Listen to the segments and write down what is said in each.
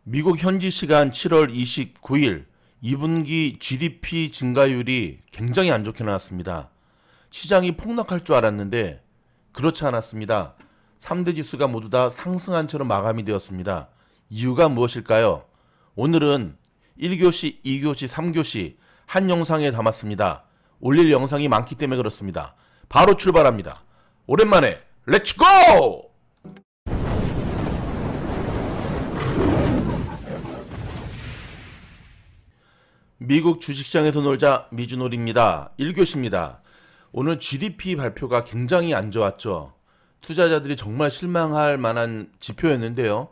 미국 현지 시간 7월 29일 2분기 GDP 증가율이 굉장히 안 좋게 나왔습니다. 시장이 폭락할 줄 알았는데 그렇지 않았습니다. 3대 지수가 모두 다 상승한 채로 마감이 되었습니다. 이유가 무엇일까요? 오늘은 1교시, 2교시, 3교시 한 영상에 담았습니다. 올릴 영상이 많기 때문에 그렇습니다. 바로 출발합니다. 오랜만에 렛츠고! 미국 주식시장에서 놀자 미주놀입니다. 1교시입니다. 오늘 GDP 발표가 굉장히 안 좋았죠. 투자자들이 정말 실망할 만한 지표였는데요.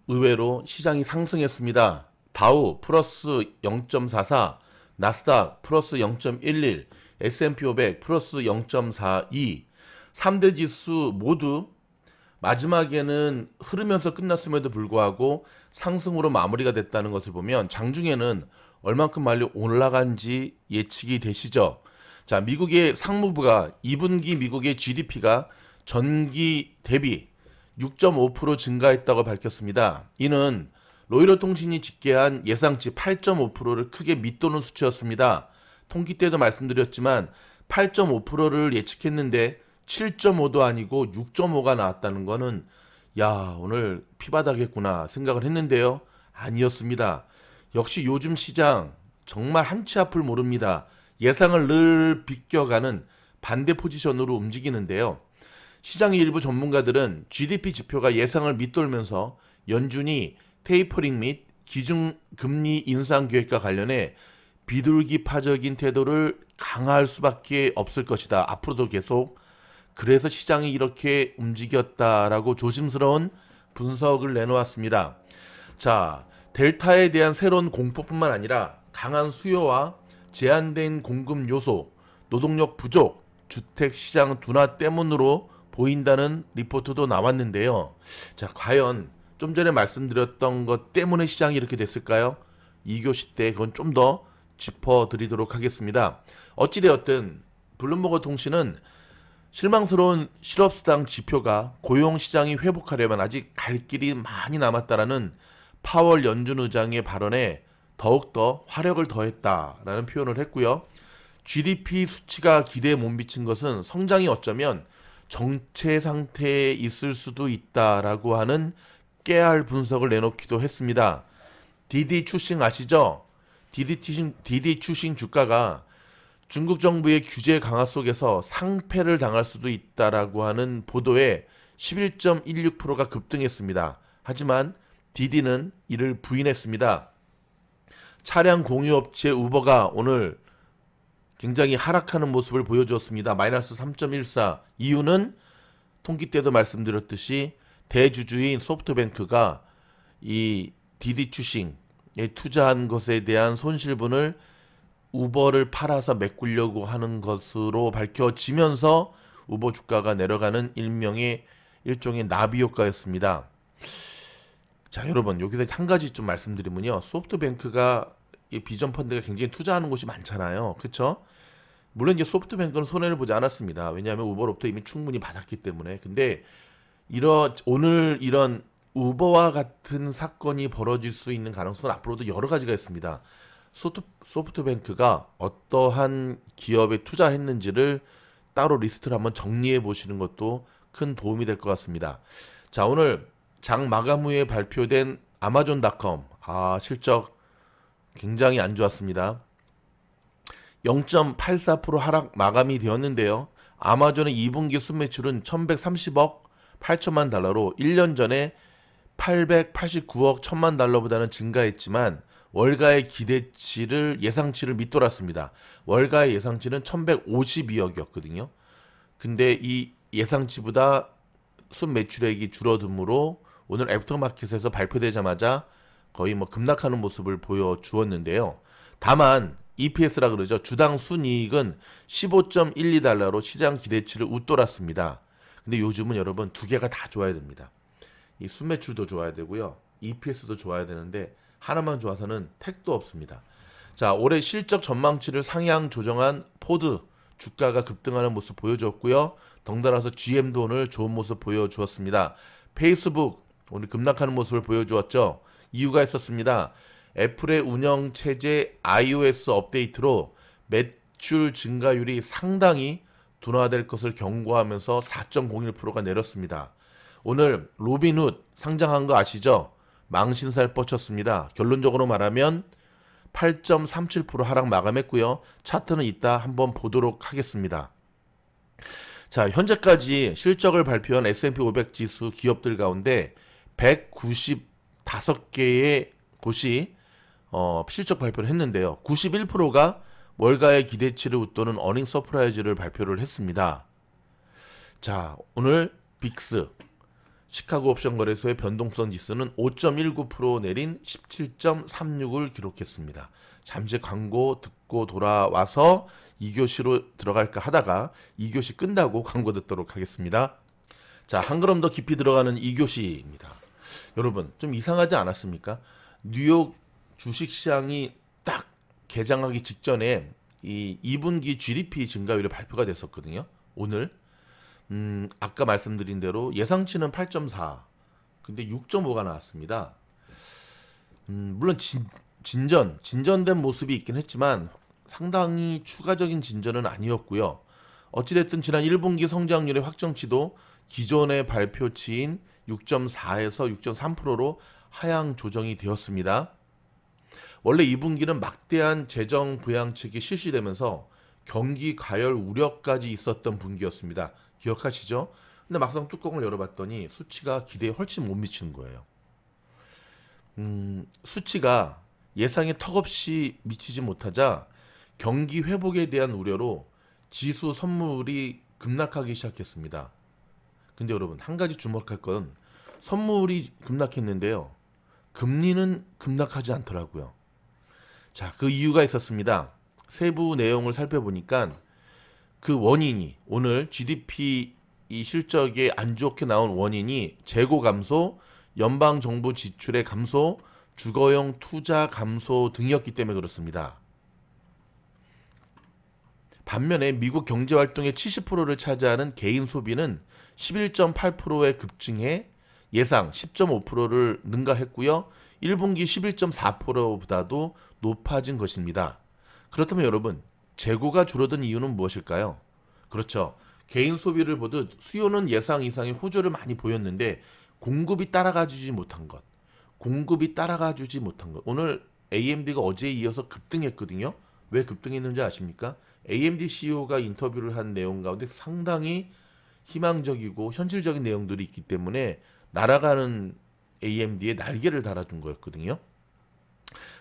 의외로 시장이 상승했습니다. 다우 플러스 0.44, 나스닥 플러스 0.11, S&P 500 플러스 0.42, 3대 지수 모두 마지막에는 흐르면서 끝났음에도 불구하고 상승으로 마무리가 됐다는 것을 보면 장중에는 얼만큼 많이 올라간지 예측이 되시죠? 자, 미국의 상무부가 2분기 미국의 GDP가 전기 대비 6.5% 증가했다고 밝혔습니다. 이는 로이터 통신이 집계한 예상치 8.5%를 크게 밑도는 수치였습니다. 통기 때도 말씀드렸지만 8.5%를 예측했는데 7.5도 아니고 6.5가 나왔다는 거는 야, 오늘 피바다겠구나 생각을 했는데요. 아니었습니다. 역시 요즘 시장 정말 한치 앞을 모릅니다. 예상을 늘 비껴가는 반대 포지션으로 움직이는데요. 시장의 일부 전문가들은 GDP 지표가 예상을 밑돌면서 연준이 테이퍼링 및 기준금리 인상 계획과 관련해 비둘기파적인 태도를 강화할 수밖에 없을 것이다. 앞으로도 계속. 그래서 시장이 이렇게 움직였다라고 조심스러운 분석을 내놓았습니다. 자, 델타에 대한 새로운 공포뿐만 아니라 강한 수요와 제한된 공급 요소, 노동력 부족, 주택시장 둔화 때문으로 보인다는 리포트도 나왔는데요. 자, 과연 좀 전에 말씀드렸던 것 때문에 시장이 이렇게 됐을까요? 2교시 때 그건 좀 더 짚어드리도록 하겠습니다. 어찌되었든 블룸버그 통신은 실망스러운 실업수당 지표가 고용시장이 회복하려면 아직 갈 길이 많이 남았다라는 파월 연준 의장의 발언에 더욱더 화력을 더했다라는 표현을 했고요. GDP 수치가 기대에 못 미친 것은 성장이 어쩌면 정체 상태에 있을 수도 있다라고 하는 깨알 분석을 내놓기도 했습니다. 디디 추싱 아시죠? 디디 추싱 주가가 중국 정부의 규제 강화 속에서 상패를 당할 수도 있다라고 하는 보도에 11.16%가 급등했습니다. 하지만 디디는 이를 부인했습니다. 차량 공유업체 우버가 오늘 굉장히 하락하는 모습을 보여주었습니다. 마이너스 3.14. 이유는 통기 때도 말씀드렸듯이 대주주인 소프트뱅크가 이 디디 추싱에 투자한 것에 대한 손실분을 우버를 팔아서 메꾸려고 하는 것으로 밝혀지면서 우버 주가가 내려가는 일종의 나비 효과였습니다. 자, 여러분 여기서 한 가지 좀 말씀드리면요. 소프트뱅크가 이 비전 펀드가 굉장히 투자하는 곳이 많잖아요. 그렇죠? 물론 이제 소프트뱅크는 손해를 보지 않았습니다. 왜냐하면 우버로부터 이미 충분히 받았기 때문에. 근데 오늘 이런 우버와 같은 사건이 벌어질 수 있는 가능성은 앞으로도 여러 가지가 있습니다. 소프트뱅크가 어떠한 기업에 투자했는지를 따로 리스트를 한번 정리해 보시는 것도 큰 도움이 될 것 같습니다. 자, 오늘 장 마감 후에 발표된 아마존닷컴 실적 굉장히 안 좋았습니다. 0.84% 하락 마감이 되었는데요. 아마존의 2분기 순매출은 1130억 8천만 달러로 1년 전에 889억 1000만 달러보다는 증가했지만 월가의 기대치를 예상치를 밑돌았습니다. 월가의 예상치는 1152억이었거든요. 근데 이 예상치보다 순매출액이 줄어들므로 오늘 애프터마켓에서 발표되자마자 거의 급락하는 모습을 보여주었는데요. 다만 EPS라 그러죠. 주당 순이익은 15.12달러로 시장 기대치를 웃돌았습니다. 근데 요즘은 여러분 두 개가 다 좋아야 됩니다. 이 순매출도 좋아야 되고요. EPS도 좋아야 되는데 하나만 좋아서는 택도 없습니다. 자, 올해 실적 전망치를 상향 조정한 포드 주가가 급등하는 모습 보여주었고요. 덩달아서 GM도 오늘 좋은 모습 보여주었습니다. 페이스북 오늘 급락하는 모습을 보여주었죠. 이유가 있었습니다. 애플의 운영체제 iOS 업데이트로 매출 증가율이 상당히 둔화될 것을 경고하면서 4.01%가 내렸습니다. 오늘 로빈훗 상장한 거 아시죠? 망신살 뻗쳤습니다. 결론적으로 말하면 8.37% 하락 마감했고요. 차트는 이따 한번 보도록 하겠습니다. 자, 현재까지 실적을 발표한 S&P 500 지수 기업들 가운데 195개의 곳이 실적 발표를 했는데요. 91%가 월가의 기대치를 웃도는 어닝 서프라이즈를 발표를 했습니다. 자, 오늘 빅스 시카고 옵션 거래소의 변동성 지수는 5.19% 내린 17.36을 기록했습니다. 잠시 광고 듣고 돌아와서 2교시로 들어갈까 하다가 2교시 끝나고 광고 듣도록 하겠습니다. 자, 한 걸음 더 깊이 들어가는 2교시입니다. 여러분, 좀 이상하지 않았습니까? 뉴욕 주식시장이 딱 개장하기 직전에 이 2분기 GDP 증가율이 발표가 됐었거든요. 오늘 아까 말씀드린 대로 예상치는 8.4, 근데 6.5가 나왔습니다. 물론 진전된 모습이 있긴 했지만 상당히 추가적인 진전은 아니었고요. 어찌됐든 지난 1분기 성장률의 확정치도 기존의 발표치인 6.4에서 6.3%로 하향 조정이 되었습니다. 원래 2분기는 막대한 재정 부양책이 실시되면서 경기 가열 우려까지 있었던 분기였습니다. 기억하시죠? 근데 막상 뚜껑을 열어봤더니 수치가 기대에 훨씬 못 미치는 거예요. 수치가 예상에 턱없이 미치지 못하자 경기 회복에 대한 우려로 지수 선물이 급락하기 시작했습니다. 근데 여러분, 한 가지 주목할 건 선물이 급락했는데요. 금리는 급락하지 않더라고요. 자, 그 이유가 있었습니다. 세부 내용을 살펴보니까 그 원인이, 오늘 GDP 이 실적에 안 좋게 나온 원인이 재고 감소, 연방정부 지출의 감소, 주거용 투자 감소 등이었기 때문에 그렇습니다. 반면에 미국 경제활동의 70%를 차지하는 개인 소비는 11.8%에 급증해 예상 10.5%를 능가했고요. 1분기 11.4%보다도 높아진 것입니다. 그렇다면 여러분, 재고가 줄어든 이유는 무엇일까요? 그렇죠. 개인 소비를 보듯 수요는 예상 이상의 호조를 많이 보였는데 공급이 따라가주지 못한 것. 오늘 AMD가 어제에 이어서 급등했거든요. 왜 급등했는지 아십니까? AMD CEO가 인터뷰를 한 내용 가운데 상당히 희망적이고 현실적인 내용들이 있기 때문에 날아가는 AMD에 날개를 달아준 거였거든요.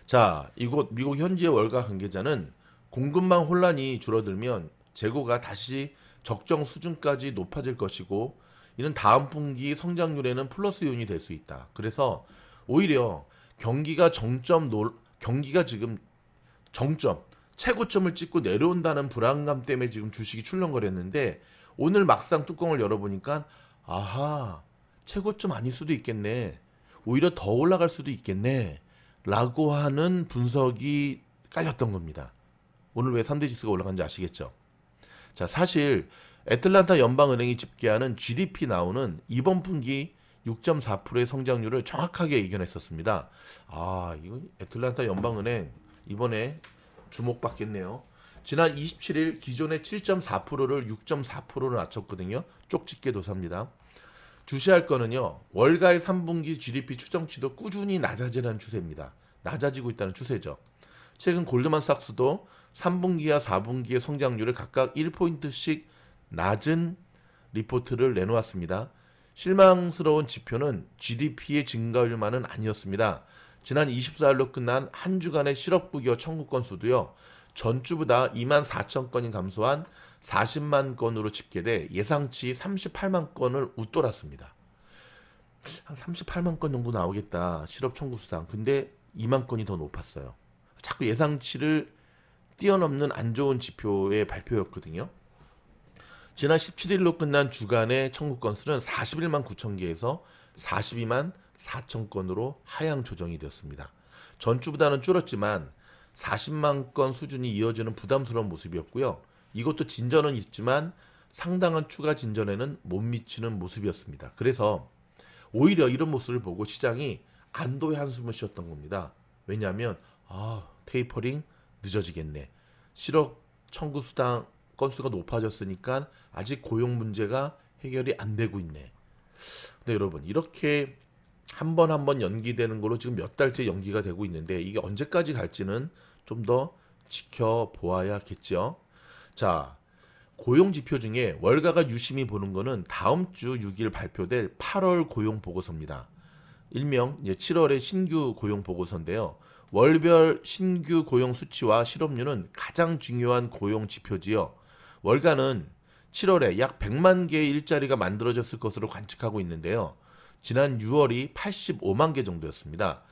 자, 이곳 미국 현지의 월가 관계자는 공급망 혼란이 줄어들면 재고가 다시 적정 수준까지 높아질 것이고 이는 다음 분기 성장률에는 플러스 요인이 될 수 있다. 그래서 오히려 경기가 지금 정점, 최고점을 찍고 내려온다는 불안감 때문에 지금 주식이 출렁거렸는데 오늘 막상 뚜껑을 열어보니까 아하, 최고점 아닐 수도 있겠네. 오히려 더 올라갈 수도 있겠네. 라고 하는 분석이 깔렸던 겁니다. 오늘 왜 3대 지수가 올라간지 아시겠죠? 자, 사실 애틀란타 연방은행이 집계하는 GDP 나오는 이번 분기 6.4%의 성장률을 정확하게 이겨냈었습니다. 아, 이거 애틀란타 연방은행 이번에 주목받겠네요. 지난 27일 기존의 7.4%를 6.4%로 낮췄거든요. 쪽집게 도사입니다. 주시할 거는요, 월가의 3분기 GDP 추정치도 꾸준히 낮아지는 추세입니다. 낮아지고 있다는 추세죠. 최근 골드만삭스도 3분기와 4분기의 성장률을 각각 1포인트씩 낮은 리포트를 내놓았습니다. 실망스러운 지표는 GDP의 증가율만은 아니었습니다. 지난 24일로 끝난 한 주간의 실업부기업 청구 건수도요, 전주보다 24,000건이 감소한 40만 건으로 집계돼 예상치 38만 건을 웃돌았습니다. 한 38만 건 정도 나오겠다, 실업 청구 수당. 근데 2만 건이 더 높았어요. 자꾸 예상치를 뛰어넘는 안 좋은 지표의 발표였거든요. 지난 17일로 끝난 주간의 청구 건수는 41만 9천 개에서 42만 4천 건으로 하향 조정이 되었습니다. 전주보다는 줄었지만 40만 건 수준이 이어지는 부담스러운 모습이었고요. 이것도 진전은 있지만 상당한 추가 진전에는 못 미치는 모습이었습니다. 그래서 오히려 이런 모습을 보고 시장이 안도의 한숨을 쉬었던 겁니다. 왜냐하면 테이퍼링 늦어지겠네. 실업 청구 수당 건수가 높아졌으니까 아직 고용 문제가 해결이 안 되고 있네. 근데 여러분, 이렇게 한 번 한 번 연기되는 걸로 지금 몇 달째 연기가 되고 있는데 이게 언제까지 갈지는 좀 더 지켜보아야겠죠. 자, 고용 지표 중에 월가가 유심히 보는 거는 다음 주 6일 발표될 8월 고용 보고서입니다. 일명 7월의 신규 고용 보고서인데요. 월별 신규 고용 수치와 실업률은 가장 중요한 고용 지표지요. 월가는 7월에 약 100만 개의 일자리가 만들어졌을 것으로 관측하고 있는데요. 지난 6월이 85만 개 정도였습니다.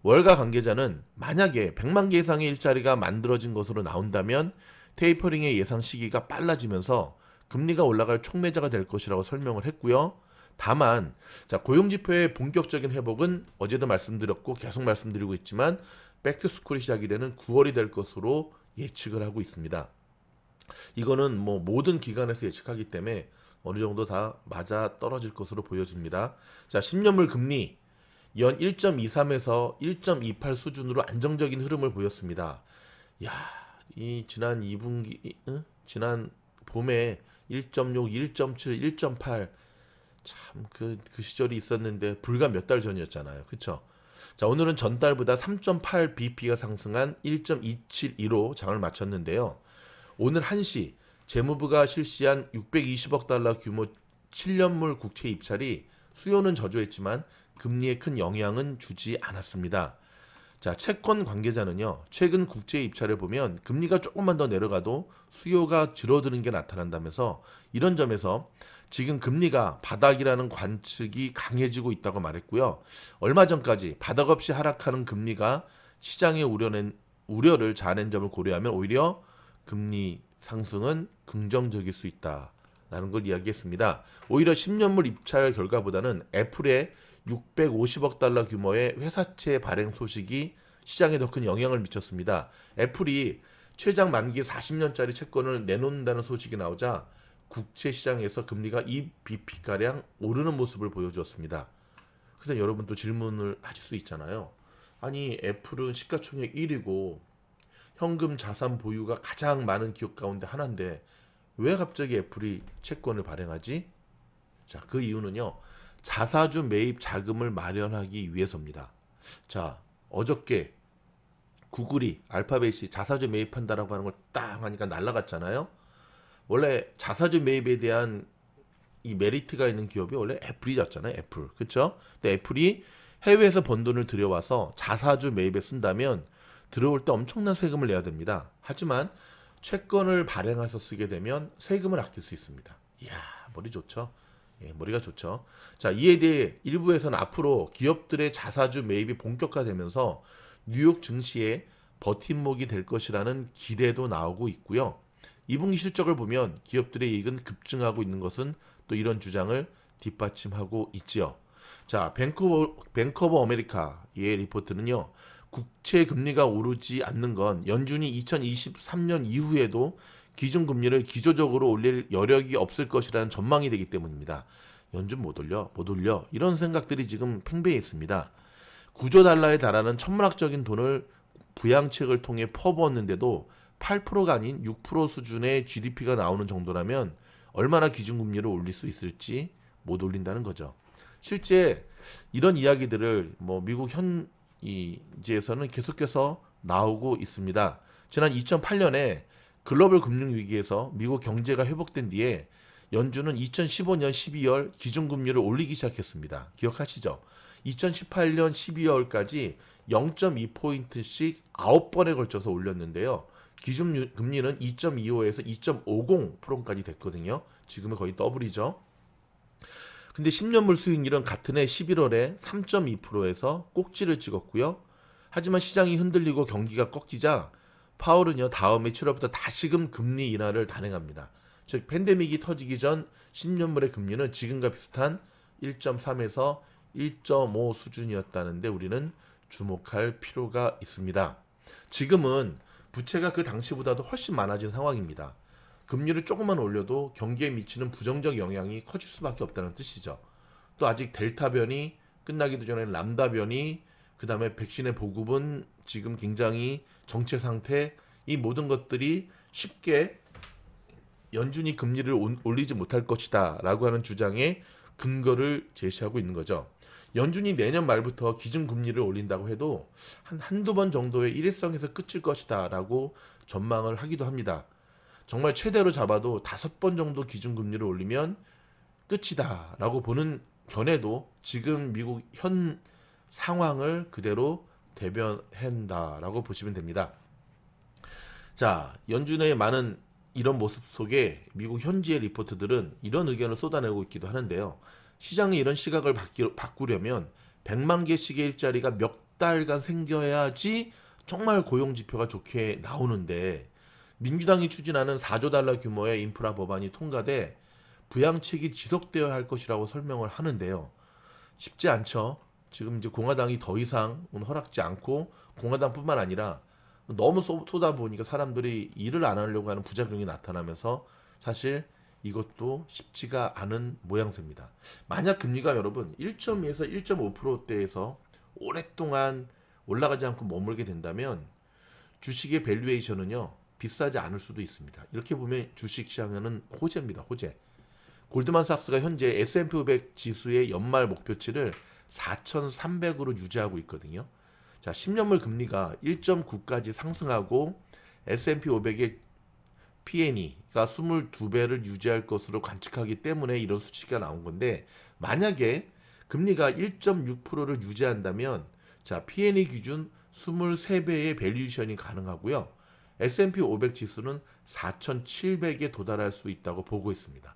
월가 관계자는 만약에 100만 개 이상의 일자리가 만들어진 것으로 나온다면 테이퍼링의 예상 시기가 빨라지면서 금리가 올라갈 촉매자가 될 것이라고 설명을 했고요. 다만 고용지표의 본격적인 회복은 어제도 말씀드렸고 계속 말씀드리고 있지만 백투스쿨이 시작이 되는 9월이 될 것으로 예측을 하고 있습니다. 이거는 모든 기관에서 예측하기 때문에 어느 정도 다 맞아 떨어질 것으로 보여집니다. 자, 10년물 금리 연 1.23에서 1.28 수준으로 안정적인 흐름을 보였습니다. 야, 이 지난 2분기 지난 봄에 1.6, 1.7, 1.8 참 그 시절이 있었는데 불과 몇 달 전이었잖아요. 그쵸? 자, 오늘은 전달보다 3.8 bp가 상승한 1.272로 장을 마쳤는데요. 오늘 1시 재무부가 실시한 620억 달러 규모 7년물 국채 입찰이 수요는 저조했지만 금리에 큰 영향은 주지 않았습니다. 자, 채권 관계자는요, 최근 국채 입찰을 보면 금리가 조금만 더 내려가도 수요가 줄어드는 게 나타난다면서 이런 점에서 지금 금리가 바닥이라는 관측이 강해지고 있다고 말했고요. 얼마 전까지 바닥 없이 하락하는 금리가 시장의 우려를 자아낸 점을 고려하면 오히려 금리 상승은 긍정적일 수 있다라는 걸 이야기했습니다. 오히려 10년물 입찰 결과보다는 애플의 650억 달러 규모의 회사채 발행 소식이 시장에 더 큰 영향을 미쳤습니다. 애플이 최장 만기 40년짜리 채권을 내놓는다는 소식이 나오자 국채 시장에서 금리가 2bp가량 오르는 모습을 보여주었습니다. 그래서 여러분 또 질문을 하실 수 있잖아요. 아니, 애플은 시가총액 1위고 현금 자산 보유가 가장 많은 기업 가운데 하나인데 왜 갑자기 애플이 채권을 발행하지? 자, 그 이유는요, 자사주 매입 자금을 마련하기 위해서입니다. 자, 어저께 구글이 알파벳이 자사주 매입한다라고 하는 걸 딱 하니까 날라갔잖아요. 원래 자사주 매입에 대한 이 메리트가 있는 기업이 원래 애플이었잖아요. 애플. 그렇죠? 근데 애플이 해외에서 번 돈을 들여와서 자사주 매입에 쓴다면 들어올 때 엄청난 세금을 내야 됩니다. 하지만 채권을 발행해서 쓰게 되면 세금을 아낄 수 있습니다. 이야, 머리 좋죠? 예, 머리가 좋죠. 자, 이에 대해 일부에서는 앞으로 기업들의 자사주 매입이 본격화되면서 뉴욕 증시에 버팀목이 될 것이라는 기대도 나오고 있고요. 2분기 실적을 보면 기업들의 이익은 급증하고 있는 것은 또 이런 주장을 뒷받침하고 있지요. 자, 뱅크 오브 아메리카의 리포트는요, 국채 금리가 오르지 않는 건 연준이 2023년 이후에도 기준금리를 기조적으로 올릴 여력이 없을 것이라는 전망이 되기 때문입니다. 연준 못 올려 이런 생각들이 지금 팽배해 있습니다. 9조 달러에 달하는 천문학적인 돈을 부양책을 통해 퍼부었는데도 8%가 아닌 6% 수준의 GDP가 나오는 정도라면 얼마나 기준금리를 올릴 수 있을지 못 올린다는 거죠. 실제 이런 이야기들을 미국 현지에서는 계속해서 나오고 있습니다. 지난 2008년에 글로벌 금융위기에서 미국 경제가 회복된 뒤에 연준은 2015년 12월 기준금리를 올리기 시작했습니다. 기억하시죠? 2018년 12월까지 0.2포인트씩 9번에 걸쳐서 올렸는데요. 기준금리는 2.25에서 2.50%까지 됐거든요. 지금은 거의 더블이죠. 근데 10년물 수익률은 같은 해 11월에 3.2%에서 꼭지를 찍었고요. 하지만 시장이 흔들리고 경기가 꺾이자 파월은요, 다음 해 7월부터 다시금 금리 인하를 단행합니다. 즉 팬데믹이 터지기 전 10년물의 금리는 지금과 비슷한 1.3에서 1.5 수준이었다는데 우리는 주목할 필요가 있습니다. 지금은 부채가 그 당시보다도 훨씬 많아진 상황입니다. 금리를 조금만 올려도 경기에 미치는 부정적 영향이 커질 수밖에 없다는 뜻이죠. 또 아직 델타 변이 끝나기도 전에 람다 변이, 그 다음에 백신의 보급은 지금 굉장히 정체 상태, 이 모든 것들이 쉽게 연준이 금리를 올리지 못할 것이다 라고 하는 주장에 근거를 제시하고 있는 거죠. 연준이 내년 말부터 기준금리를 올린다고 해도 한두 번 정도의 일회성에서 끝일 것이다 라고 전망을 하기도 합니다. 정말 최대로 잡아도 5번 정도 기준금리를 올리면 끝이다 라고 보는 견해도 지금 미국 현 상황을 그대로 대변한다 라고 보시면 됩니다. 자, 연준의 많은 이런 모습 속에 미국 현지의 리포트들은 이런 의견을 쏟아내고 있기도 하는데요. 시장이 이런 시각을 바꾸려면 100만 개씩의 일자리가 몇 달간 생겨야지 정말 고용지표가 좋게 나오는데, 민주당이 추진하는 4조 달러 규모의 인프라 법안이 통과돼 부양책이 지속되어야 할 것이라고 설명을 하는데요. 쉽지 않죠. 지금 이제 공화당이 더 이상 허락지 않고, 공화당뿐만 아니라 너무 쏟아 부으니까 사람들이 일을 안 하려고 하는 부작용이 나타나면서 사실 이것도 쉽지가 않은 모양새입니다. 만약 금리가 여러분 1.2에서 1.5%대에서 오랫동안 올라가지 않고 머물게 된다면 주식의 밸류에이션은요 비싸지 않을 수도 있습니다. 이렇게 보면 주식 시장은 호재입니다. 호재. 골드만삭스가 현재 S&P 500 지수의 연말 목표치를 4,300으로 유지하고 있거든요. 자, 10년물 금리가 1.9까지 상승하고 S&P 500의 P/E가 22배를 유지할 것으로 관측하기 때문에 이런 수치가 나온 건데, 만약에 금리가 1.6%를 유지한다면 자, P/E 기준 23배의 밸류에이션이 가능하고요. S&P 500 지수는 4,700에 도달할 수 있다고 보고 있습니다.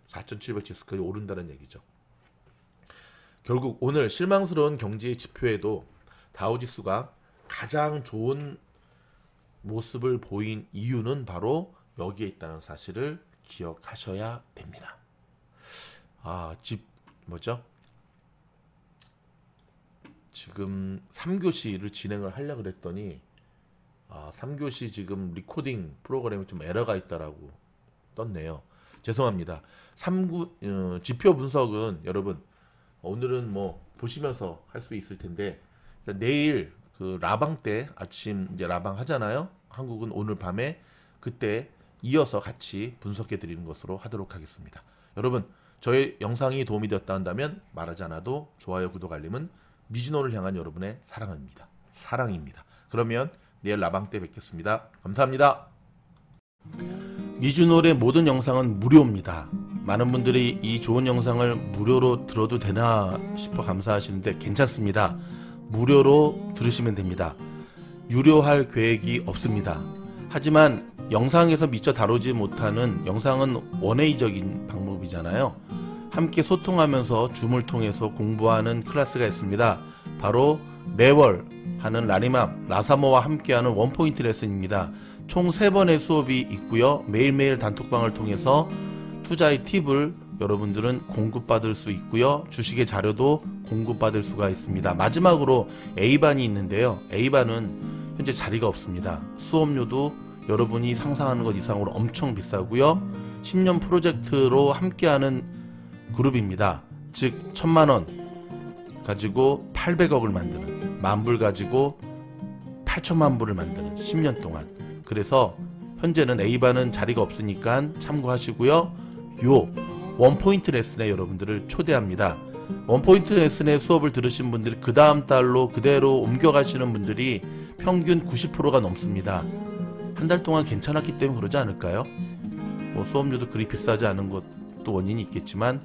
4,700 지수까지 오른다는 얘기죠. 결국 오늘 실망스러운 경제 지표에도 다우지수가 가장 좋은 모습을 보인 이유는 바로 여기에 있다는 사실을 기억하셔야 됩니다. 지금 3교시를 진행을 하려고 그랬더니 3교시 지금 리코딩 프로그램이 좀 에러가 있다라고 떴네요. 죄송합니다. 지표 분석은 여러분 오늘은 뭐 보시면서 할 수 있을 텐데, 내일 그 라방 때 아침 이제 라방 하잖아요. 한국은 오늘 밤에, 그때 이어서 같이 분석해 드리는 것으로 하도록 하겠습니다. 여러분, 저의 영상이 도움이 되었다 한다면 말하지 않아도 좋아요, 구독, 알림은 미즈노를 향한 여러분의 사랑입니다. 사랑입니다. 그러면 내일 라방 때 뵙겠습니다. 감사합니다. 미즈노의 모든 영상은 무료입니다. 많은 분들이 이 좋은 영상을 무료로 들어도 되나 싶어 감사하시는데 괜찮습니다. 무료로 들으시면 됩니다. 유료할 계획이 없습니다. 하지만 영상에서 미처 다루지 못하는, 영상은 원웨이적인 방법이잖아요. 함께 소통하면서 줌을 통해서 공부하는 클래스가 있습니다. 바로 매월 하는 라사모와 함께하는 원포인트 레슨입니다. 총 3번의 수업이 있고요. 매일매일 단톡방을 통해서 투자의 팁을 여러분들은 공급받을 수 있고요. 주식의 자료도 공급받을 수가 있습니다. 마지막으로 A반이 있는데요. A반은 현재 자리가 없습니다. 수업료도 여러분이 상상하는 것 이상으로 엄청 비싸고요. 10년 프로젝트로 함께하는 그룹입니다. 즉 1000만원 가지고 800억을 만드는, 10,000불 가지고 8천만 불을 만드는 10년 동안. 그래서 현재는 A반은 자리가 없으니까 참고하시고요. 요 원포인트 레슨에 여러분들을 초대합니다. 원포인트 레슨의 수업을 들으신 분들이 그 다음 달로 그대로 옮겨가시는 분들이 평균 90%가 넘습니다. 한 달 동안 괜찮았기 때문에 그러지 않을까요? 뭐 수업료도 그리 비싸지 않은 것도 원인이 있겠지만,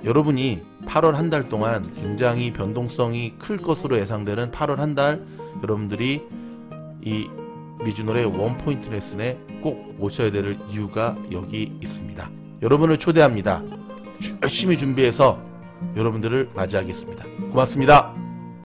여러분이 8월 한 달 동안 굉장히 변동성이 클 것으로 예상되는 8월 한 달, 여러분들이 이 미즈노의 원포인트 레슨에 꼭 오셔야 될 이유가 여기 있습니다. 여러분을 초대합니다. 열심히 준비해서 여러분들을 맞이하겠습니다. 고맙습니다.